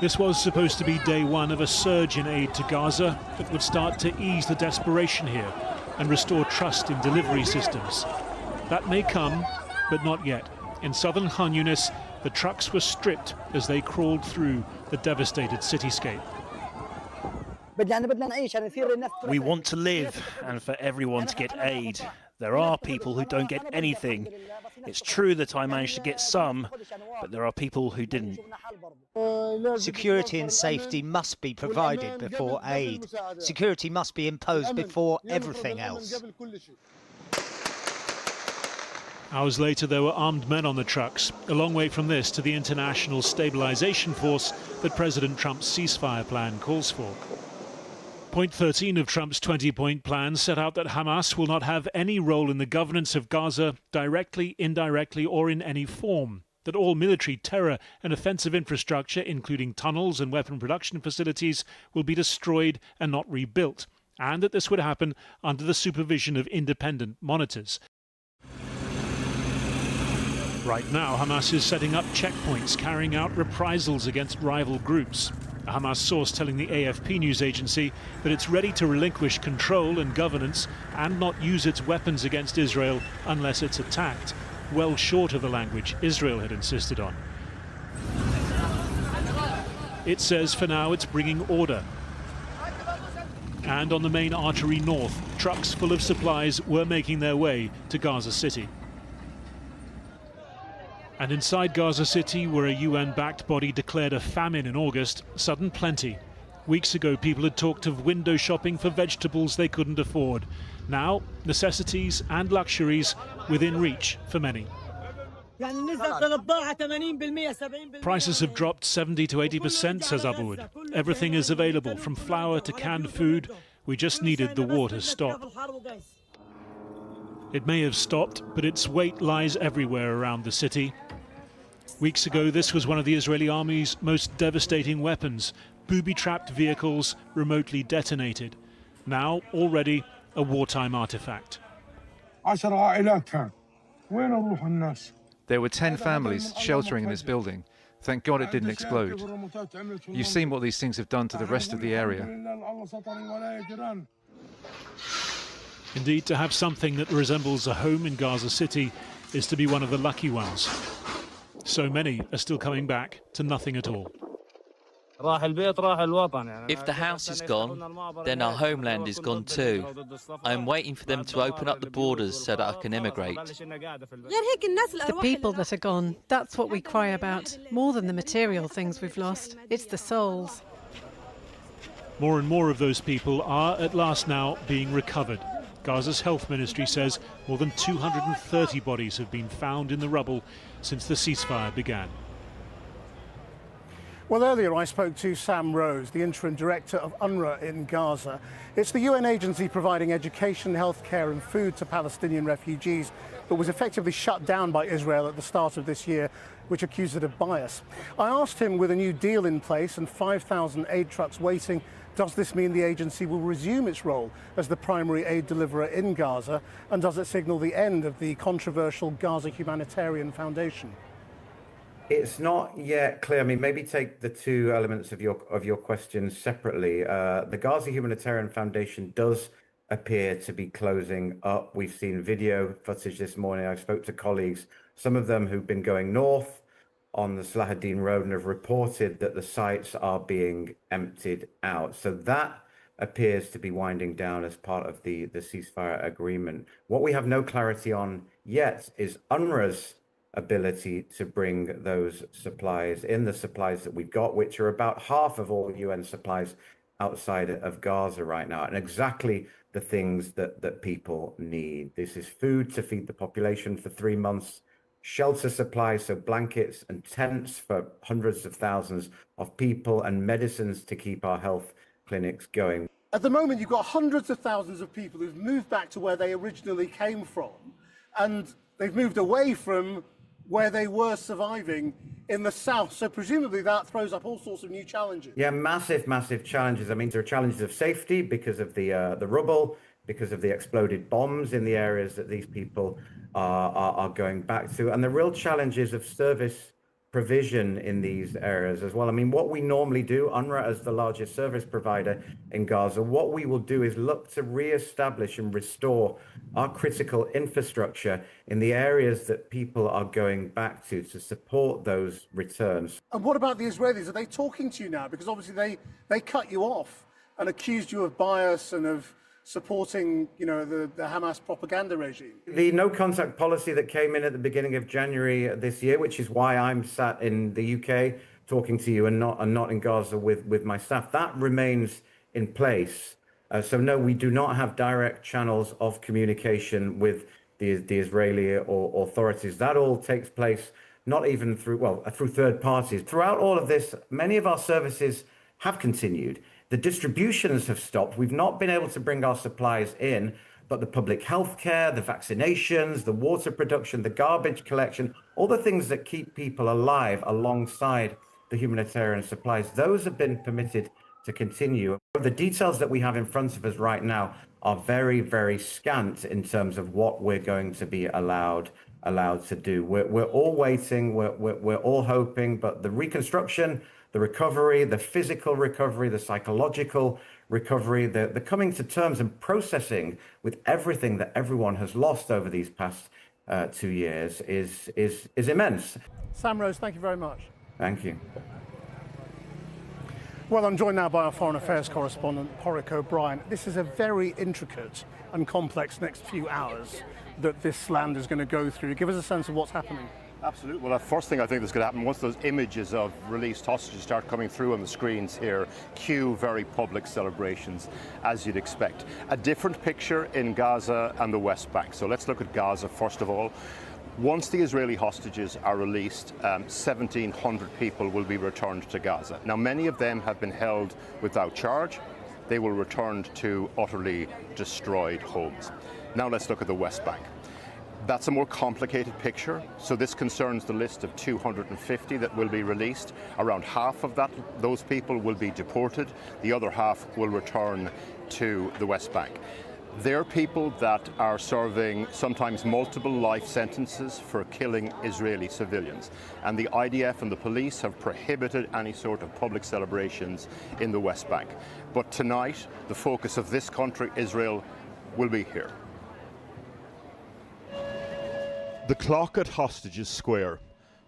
This was supposed to be day one of a surge in aid to Gaza that would start to ease the desperation here and restore trust in delivery systems. That may come, but not yet. In southern Khan Yunis, the trucks were stripped as they crawled through the devastated cityscape. We want to live and for everyone to get aid. There are people who don't get anything. It's true that I managed to get some, but there are people who didn't. Security and safety must be provided before aid. Security must be imposed before everything else. Hours later, there were armed men on the trucks, a long way from this to the international stabilization force that President Trump's ceasefire plan calls for. Point 13 of Trump's 20-point plan set out that Hamas will not have any role in the governance of Gaza, directly, indirectly, or in any form. That all military terror and offensive infrastructure, including tunnels and weapon production facilities, will be destroyed and not rebuilt, and that this would happen under the supervision of independent monitors. Right now, Hamas is setting up checkpoints, carrying out reprisals against rival groups. A Hamas source telling the AFP news agency that it's ready to relinquish control and governance and not use its weapons against Israel unless it's attacked, well short of the language Israel had insisted on. It says for now it's bringing order. And on the main artery north, trucks full of supplies were making their way to Gaza City. And inside Gaza City, where a UN-backed body declared a famine in August, sudden plenty. Weeks ago, people had talked of window shopping for vegetables they couldn't afford. Now, necessities and luxuries within reach for many. Prices have dropped 70 to 80%, says Aboud. Everything is available, from flour to canned food. We just needed the war to stop. It may have stopped, but its weight lies everywhere around the city. Weeks ago, this was one of the Israeli army's most devastating weapons, booby-trapped vehicles remotely detonated. Now, already, a wartime artifact. There were 10 families sheltering in this building. Thank God it didn't explode. You've seen what these things have done to the rest of the area. Indeed, to have something that resembles a home in Gaza City is to be one of the lucky ones. So many are still coming back to nothing at all. If the house is gone, then our homeland is gone too. I'm waiting for them to open up the borders so that I can immigrate. The people that are gone, that's what we cry about. More than the material things we've lost, it's the souls. More and more of those people are at last now being recovered. Gaza's health ministry says more than 230 bodies have been found in the rubble since the ceasefire began. Well, earlier I spoke to Sam Rose, the interim director of UNRWA in Gaza. It's the UN agency providing education, healthcare and food to Palestinian refugees, but was effectively shut down by Israel at the start of this year, which accused it of bias. I asked him, with a new deal in place and 5,000 aid trucks waiting, does this mean the agency will resume its role as the primary aid deliverer in Gaza, and does it signal the end of the controversial Gaza Humanitarian Foundation? It's not yet clear. I mean, maybe take the two elements of your question separately. The Gaza Humanitarian Foundation does appear to be closing up. We've seen video footage this morning. I spoke to colleagues, some of them who've been going north on the Salahuddin Road and have reported that the sites are being emptied out. So that appears to be winding down as part of the ceasefire agreement. What we have no clarity on yet is UNRWA's ability to bring those supplies in, the supplies that we've got, which are about half of all UN supplies outside of Gaza right now, and exactly the things that people need. This is food to feed the population for 3 months, shelter supplies, so blankets and tents for hundreds of thousands of people, and medicines to keep our health clinics going. At the moment, you've got hundreds of thousands of people who've moved back to where they originally came from, and they've moved away from where they were surviving in the south. So presumably that throws up all sorts of new challenges. Yeah, massive challenges. I mean, there are challenges of safety because of the rubble, because of the exploded bombs in the areas that these people are going back to, and the real challenges of service provision in these areas as well. I mean, what we normally do, UNRWA as the largest service provider in Gaza, what we will do is look to reestablish and restore our critical infrastructure in the areas that people are going back to support those returns. And what about the Israelis? Are they talking to you now? Because obviously they cut you off and accused you of bias and of supporting, you know, the Hamas propaganda regime. The no contact policy that came in at the beginning of January this year, which is why I'm sat in the UK talking to you and not in Gaza with my staff, that remains in place. So no, we do not have direct channels of communication with the Israeli or authorities. That all takes place not even through third parties. Throughout all of this, many of our services have continued. The distributions have stopped. We've not been able to bring our supplies in, but the public health care, the vaccinations, the water production, the garbage collection, all the things that keep people alive alongside the humanitarian supplies, those have been permitted to continue. The details that we have in front of us right now are very, very scant in terms of what we're going to be allowed to do. We're all waiting, we're all hoping, but the reconstruction, the recovery, the physical recovery, the psychological recovery, the coming to terms and processing with everything that everyone has lost over these past 2 years is immense. Sam Rose, thank you very much. Thank you. Well, I'm joined now by our Foreign Affairs correspondent, Porrick O'Brien. This is a very intricate and complex next few hours that this land is going to go through. Give us a sense of what's happening. Absolutely. Well, the first thing I think that's going to happen, once those images of released hostages start coming through on the screens here, cue very public celebrations, as you'd expect. A different picture in Gaza and the West Bank. So let's look at Gaza first of all. Once the Israeli hostages are released, 1,700 people will be returned to Gaza. Now, many of them have been held without charge. They will return to utterly destroyed homes. Now let's look at the West Bank. That's a more complicated picture. So this concerns the list of 250 that will be released. Around half of those people will be deported. The other half will return to the West Bank. They're people that are serving sometimes multiple life sentences for killing Israeli civilians. And the IDF and the police have prohibited any sort of public celebrations in the West Bank. But tonight, the focus of this country, Israel, will be here. The clock at Hostages Square,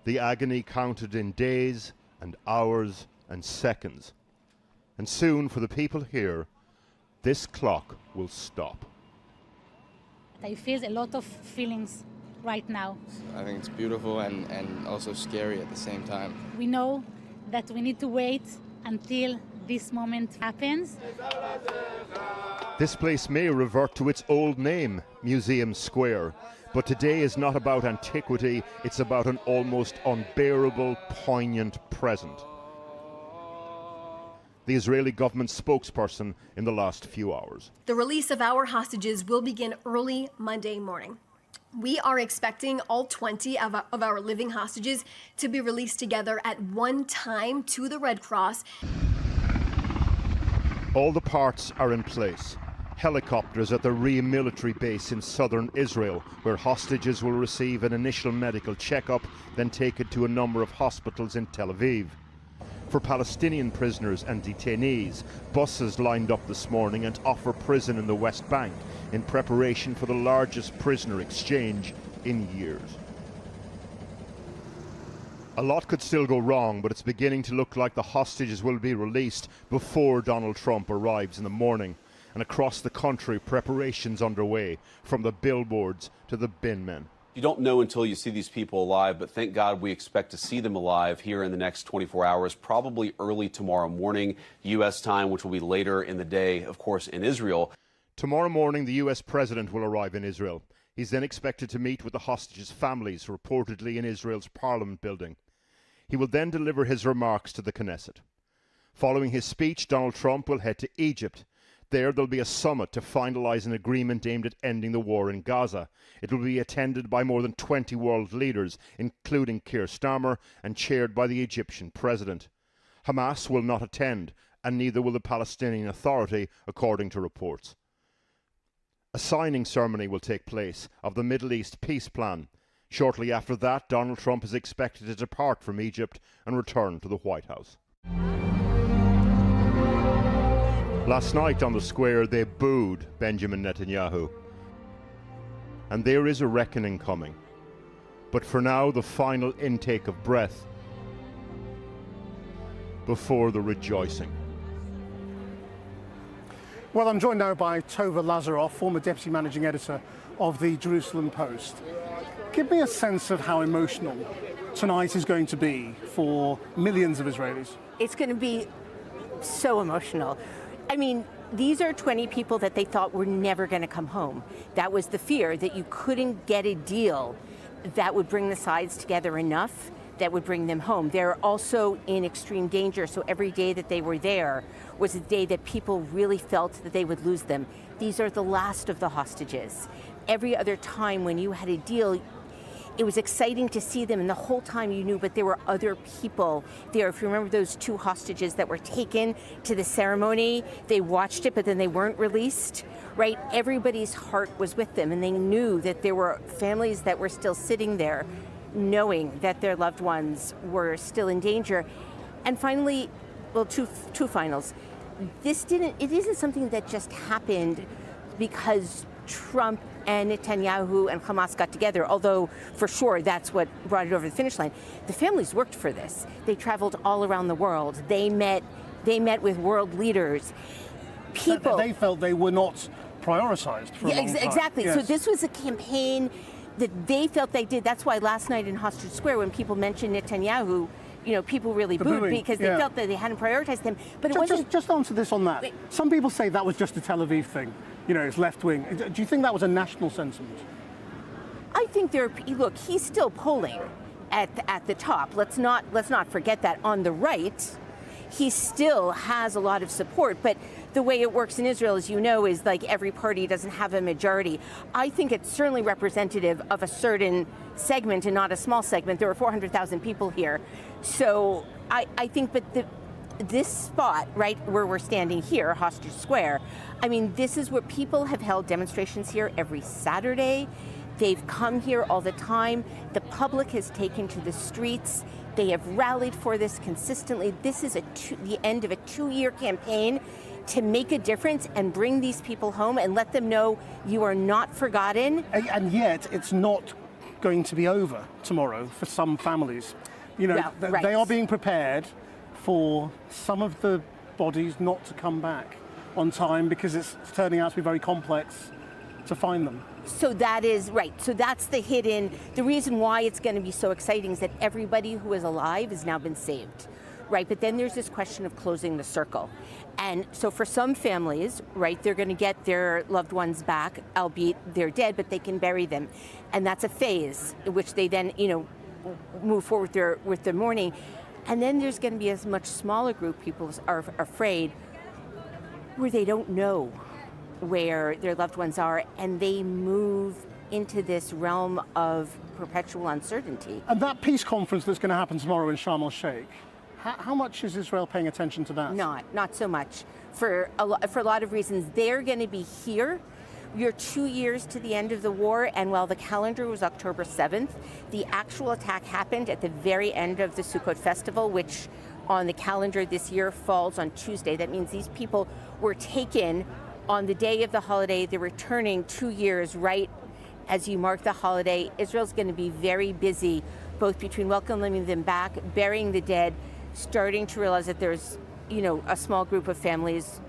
the agony counted in days and hours and seconds. And soon, for the people here, this clock will stop. I feel a lot of feelings right now. I think it's beautiful and also scary at the same time. We know that we need to wait until this moment happens. This place may revert to its old name, Museum Square. But today is not about antiquity, it's about an almost unbearable, poignant present. The Israeli government spokesperson in the last few hours. The release of our hostages will begin early Monday morning. We are expecting all 20 of our living hostages to be released together at one time to the Red Cross. All the parts are in place. Helicopters at the Ria military base in southern Israel, where hostages will receive an initial medical checkup, then taken to a number of hospitals in Tel Aviv. For Palestinian prisoners and detainees, buses lined up this morning at Offer Prison in the West Bank in preparation for the largest prisoner exchange in years. A lot could still go wrong, but it's beginning to look like the hostages will be released before Donald Trump arrives in the morning. And across the country, preparations underway, from the billboards to the bin men. You don't know until you see these people alive, but thank God we expect to see them alive here in the next 24 hours, probably early tomorrow morning, U.S. time, which will be later in the day, of course, in Israel. Tomorrow morning, the U.S. president will arrive in Israel. He's then expected to meet with the hostages' families, reportedly in Israel's parliament building. He will then deliver his remarks to the Knesset. Following his speech, Donald Trump will head to Egypt. There'll be a summit to finalise an agreement aimed at ending the war in Gaza. It will be attended by more than 20 world leaders, including Keir Starmer, and chaired by the Egyptian president. Hamas will not attend, and neither will the Palestinian Authority, according to reports. A signing ceremony will take place of the Middle East peace plan. Shortly after that, Donald Trump is expected to depart from Egypt and return to the White House. Last night on the square, they booed Benjamin Netanyahu. And there is a reckoning coming. But for now, the final intake of breath before the rejoicing. Well, I'm joined now by Tova Lazaroff, former deputy managing editor of the Jerusalem Post. Give me a sense of how emotional tonight is going to be for millions of Israelis. It's going to be so emotional. I mean, these are 20 people that they thought were never going to come home. That was the fear, that you couldn't get a deal that would bring the sides together enough that would bring them home. They're also in extreme danger, so every day that they were there was a day that people really felt that they would lose them. These are the last of the hostages. Every other time when you had a deal, it was exciting to see them, and the whole time you knew, but there were other people there. If you remember those 2 hostages that were taken to the ceremony, they watched it, but then they weren't released, right? Everybody's heart was with them, and they knew that there were families that were still sitting there, knowing that their loved ones were still in danger. And finally, well, two finals. It isn't something that just happened because Trump and Netanyahu and Hamas got together, although for sure that's what brought it over the finish line. The families worked for this. They traveled all around the world. They met with world leaders. People, they felt they were not prioritized for a long time. Exactly. Yes. So this was a campaign that they felt they did. That's why last night in Hostage Square, when people mentioned Netanyahu, people really booed because they felt that they hadn't prioritized him. But it wasn't. Just answer this on that. Some people say that was just a Tel Aviv thing. It's left wing. Do you think that was a national sentiment? I think look, he's still polling at the top. Let's not forget that. On the right, he still has a lot of support, but the way it works in Israel, as you know, is like every party doesn't have a majority. I think it's certainly representative of a certain segment and not a small segment. There were 400,000 people here. So I think, but this spot, right where we're standing here, Hostage Square, I mean, this is where people have held demonstrations here every Saturday. They've come here all the time. The public has taken to the streets. They have rallied for this consistently. This is the end of a 2-year campaign to make a difference and bring these people home and let them know you are not forgotten. And yet, it's not going to be over tomorrow for some families. Right. They are being prepared for some of the bodies not to come back on time because it's turning out to be very complex to find them. So that is right. So that's the reason why it's going to be so exciting is that everybody who is alive has now been saved, right? But then there's this question of closing the circle. And so for some families, right, they're going to get their loved ones back, albeit they're dead, but they can bury them. And that's a phase in which they then, move forward with their mourning. And then there's going to be a much smaller group, people are afraid, where they don't know where their loved ones are, and they move into this realm of perpetual uncertainty. And that peace conference that's going to happen tomorrow in Sharm el-Sheikh, how much is Israel paying attention to that? Not so much. For a lot of reasons. They're going to be here. You're 2 years to the end of the war, and while the calendar was October 7th, the actual attack happened at the very end of the Sukkot festival, which on the calendar this year falls on Tuesday. That means these people were taken on the day of the holiday. They're returning 2 years right as you mark the holiday. Israel's going to be very busy, both between welcoming them back, burying the dead, starting to realize that there's, a small group of families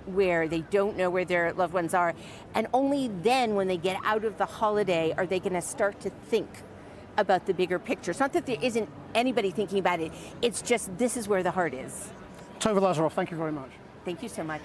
where they don't know where their loved ones are. And only then, when they get out of the holiday, are they going to start to think about the bigger picture. It's not that there isn't anybody thinking about it. It's just this is where the heart is. Tova Lazaroff, thank you very much. Thank you so much.